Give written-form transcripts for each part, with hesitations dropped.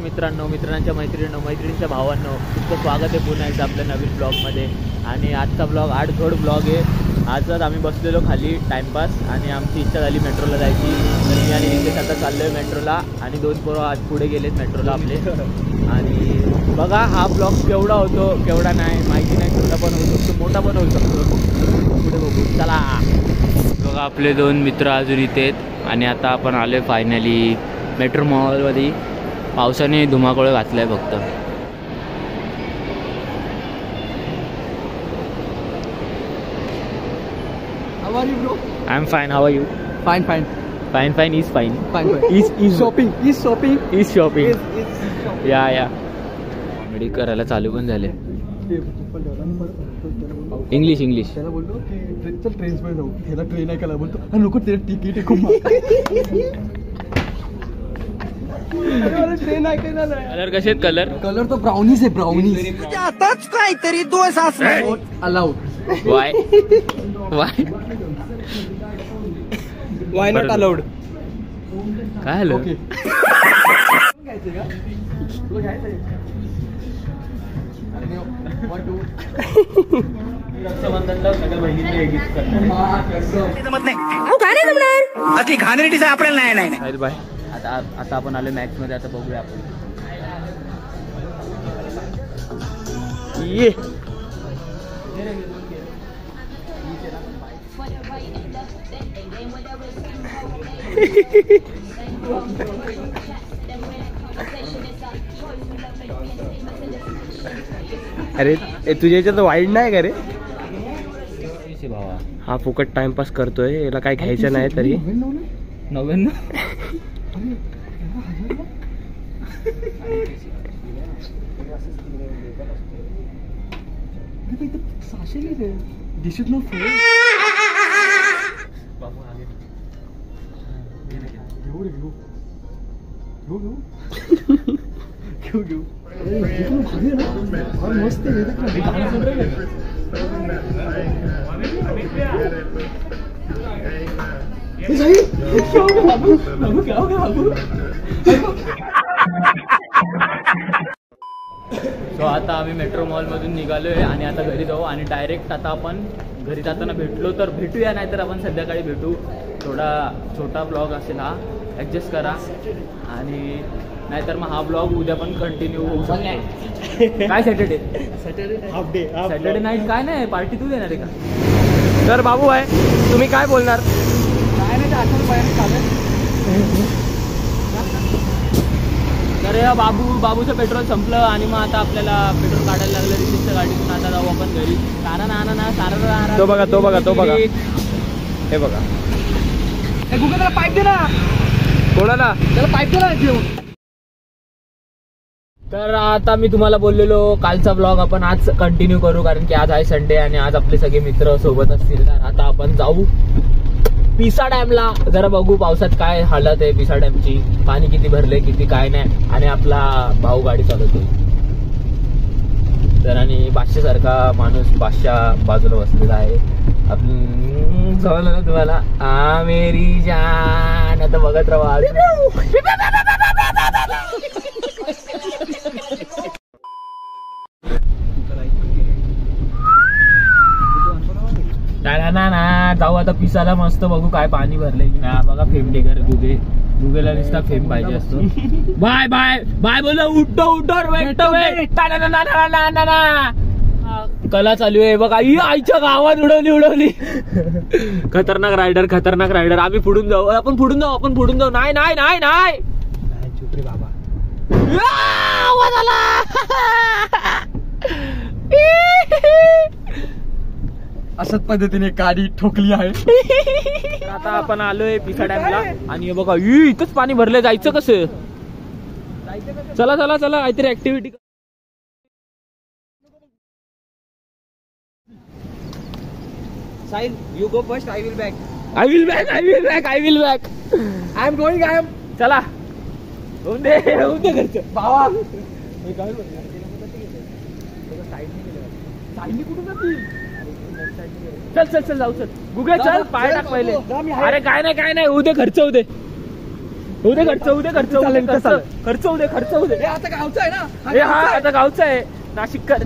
मित्रांनो, मित्रांच्या मैत्रिणींच्या भावांनो, तुमचं स्वागत आहे पुन्हा एकदा आपल्या नवीन ब्लॉगमध्ये. आणि आजचा ब्लॉग आडधोड ब्लॉग आहे. आजच आम्ही बसलेलो खाली टाइमपास आणि आमची इच्छा झाली मेट्रोला जायची. तर मी आणि नितेश आता चाललो आहे मेट्रोला आणि 2 पोरं आज पुढे गेलेत मेट्रोला आपले. आणि बघा हा ब्लॉग केवढा होतो केवढा नाही माहिती नाही, छोटा पण होऊ शकतो मोठा पण होऊ शकतो, पुढे बघू. चला बघा आपले 2 मित्र अजून इथे आहेत आणि आता आपण आलो आहे फायनली मेट्रो मॉलमध्ये. पावसाने धुमाकूळ घातलं आहे फक्त. How are you, bro? I am fine. How are you? Fine, fine. Fine fine is fine. Fine, fine. Is Shopping. Is shopping. Is shopping. Is shopping. या कॉमेडी करायला चालू पण झाले. इंग्लिश त्याला बोलतो की चल ट्रेन्समध्ये जाऊ. ह्याला ट्रेन आहे का बोलतो नको ते तिकीट आहे खूप ट्रेन आहे का नाही. कलर कसे आहेत? कलर तो ब्राउनीज आहे. ब्राउनीज आताच काहीतरी दोष अलाउड. Why not allowed. काय हॅलो अति घाणेरडीचं आपल्याला नाही. बाय. आता आपण आलो मॅक्स मध्ये. आता बघूया आपण. ये अरे तुझ्या याच्यात वाईट नाही का रे भावा? हा फुकट टाइमपास करतोय. याला काय घ्यायचं नाही तरी 99. This is not fair. मस्त सो आता आम्ही मेट्रो मॉलमधून निघालो आहे आणि आता घरी जाऊ आणि डायरेक्ट आता आपण घरी जाताना भेटलो तर भेटूया, नाहीतर आपण संध्याकाळी भेटू. थोडा छोटा ब्लॉग असेल हा, ॲडजस्ट करा. आणि नाहीतर मग हा ब्लॉग उद्या पण कंटिन्यू होऊ शकतो. काय Saturday half day Saturday night काय नाही पार्टी तू देणार आहे का? तर बाबू आहे तुम्ही काय बोलणार? काय नाही तर बाबूचं पेट्रोल संपलं आणि मग आता आपल्याला पेट्रोल काढायला लागलं रिसिप्टच्या गाडीतून. आता जाऊ आपण घरी. तो बघा हे बघा. गुगल पाईप दे ना. कोणाला? त्याला पाईप दे ना घेऊन. तर आता मी तुम्हाला बोललेलो कालचा ब्लॉग आपण आज कंटिन्यू करू, कारण की आज आहे संडे आणि आज आपले सगळे मित्र सोबत असतील. तर आता आपण जाऊ पिसा डॅमला. जरा बघू पावसात काय हालत आहे पिसा डॅमची, पाणी किती भरले किती काय नाही. आणि आपला भाऊ गाडी चालवतो तर, आणि बादशासारखा माणूस बादशा बाजूला बसलेला आहे. आपण समजलं ना तुम्हाला? मेरी जान. आता बघत राहा. ना जाऊ आता पिसाला. मस्त बघू काय पाणी भरले. बघा फेम टेकर गुगेला नुसता फेम पाहिजे असतो. बाय बाय बाय बोला. उठो कला चालू आहे बघा. आईच्या गावात उडवली. खतरनाक रायडर. आम्ही पुढून जाऊ. आपण पुढून जाऊ. नाही चुप रे बाबा. आवाज आला. अशाच पद्धतीने गाडी ठोकली आहे. आता आपण आलोय पिसा डॅमला आणि हे बघा इथंच पाणी भरलंय. जायचं कसं? चला काहीतरी activity. Sahil you go first. I will back. I am going. चला होऊन दे घरचं भावा. चल जाऊ. चल गुगे चल. पाय टाक पहिले. अरे काय नाही उद्या खर्च होते. उद्या खर्च होऊ दे खर्च होऊ दे खर्च होऊ दे खर्च होऊ दे. आता गावचं आहे ना. हा आता गावचं आहे नाशिक कर.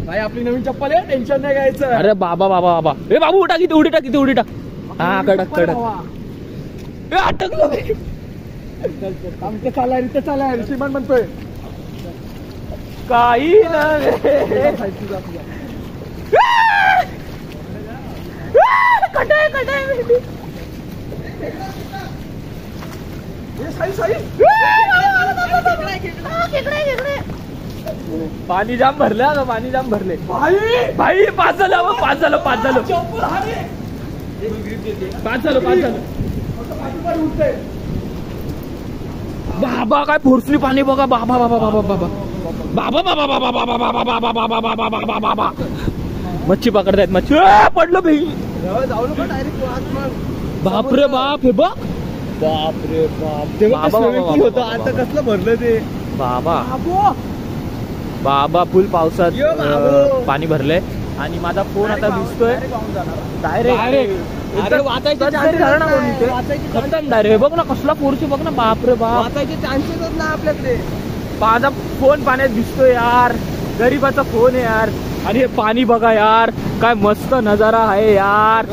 भाई आपली नवीन चप्पल आहे टेन्शन नाही घ्यायचं. अरे बाबा बाबा बाबा ए बाबू उठा किती उडी टाक किती उडी टाक. हा कडक कडक ए अटकलो. आमचं चालाय इथं चालाय श्रीमान म्हणतोय काही नाही. कटाय कटाय पाणी जाम भरले आता पाणी जाम भरले. भाई 5 झालं 5 झालं 5 झालं 5 झालं 5 झालं. बाबा काय फोर्सली पाणी बघा. बाबा बाबा बाबा बाबा बाबा बाबा बाबा बाबा बाबा बाबा बाबा बाबा बाबा बाबा मच्छी पकडतायत मच्छी. पडलो भाई. जाऊ नका डायरेक्ट. बाप रे बाप हे बघ. बाप रे बाप होतं आता कसलं भरलं ते. बाबा बाबा फुल पावसात पाणी भरलंय आणि माझा फोन आता दिसतोय डायरेक्ट खतम डायरेक्ट. बघ ना कसला फोर्स बघ ना. बाप रे बाप वाचायचे चान्सेस ना आपल्याकडे. माझा फोन पाण्यात दिसतोय यार. गरीबाचा फोन आहे यार. आणि हे पाणी बघा यार काय मस्त नजारा आहे यार.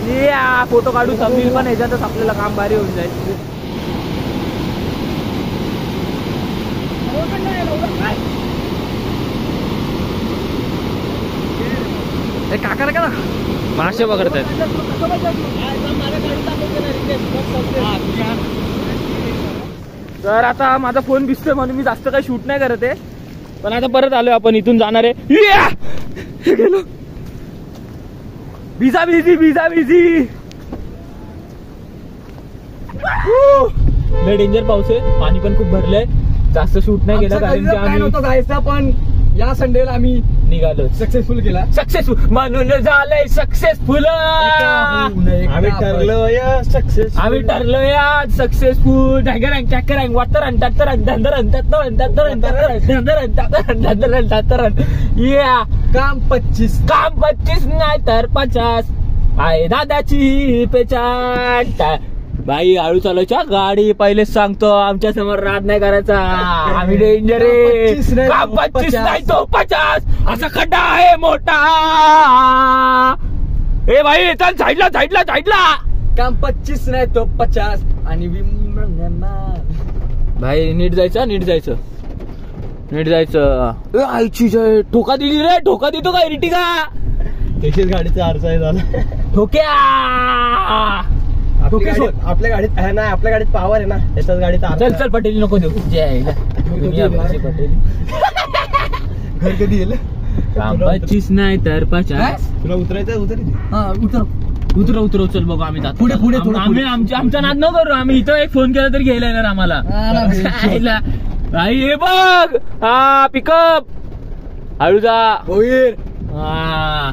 या फोटो काढू थंबनेल पण ह्याच्यातच आपल्याला काम भारी होऊन जाईल. काका का ना मासे पकडतायत. तर आता माझा फोन दिसतोय म्हणून मी जास्त काही शूट नाही करत आहे. पण आता परत आलोय आपण इथून जाणार आहे. गेलो भिजा भिजी भिजा भिजी. लय डेंजर पाऊस आहे. पाणी पण खूप भरलंय. जास्त शूट नाही केलं कारण की आम्ही जायचं पण या संडेला आम्ही निघालो. सक्सेसफुल केला. सक्सेसफुल म्हणून झालंय सक्सेसफुल. आम्ही ठरलो या सक्सेस. आम्ही ठरलो या सक्सेसफुल. या काम 25 नाही तर 50 आहे दादाची पेचाट. बाई हळू चालवायच्या गाडी. पहिलेच सांगतो आमच्या समोर रात नाही करायचा. आम्ही डेंजर आहे. 25 नाही तो 50 असा खड्डा आहे मोठा. ए भाई चल साईडला साईडला साईडला. काम 25 नाही तो 50 आणि भाई नीट जायचं नीट जायचं नीट जायचं. आईची जय ठोका दिली रे. ठोका देतो का इरिटिका. त्याच्याच गाडीचा आरसा झाला. ठोक्या आपल्या गाडीत नाही. आपल्या गाडीत पॉवर आहे ना. त्याच्याच गाडीत चल चल पटेल नको देऊ. जय पटेल. घर कधी येईल. 25 नाही तर 50. तुला उतरायचं उतर उतर चल बघू आम्ही जातो. पुढे पुढे आम्ही आमचा नाद न करू. आम्ही इथं एक फोन केला तरी घ्यायला येणार आम्हाला. भाई हे बघ. हा पिकअप हळू जा होईल. हा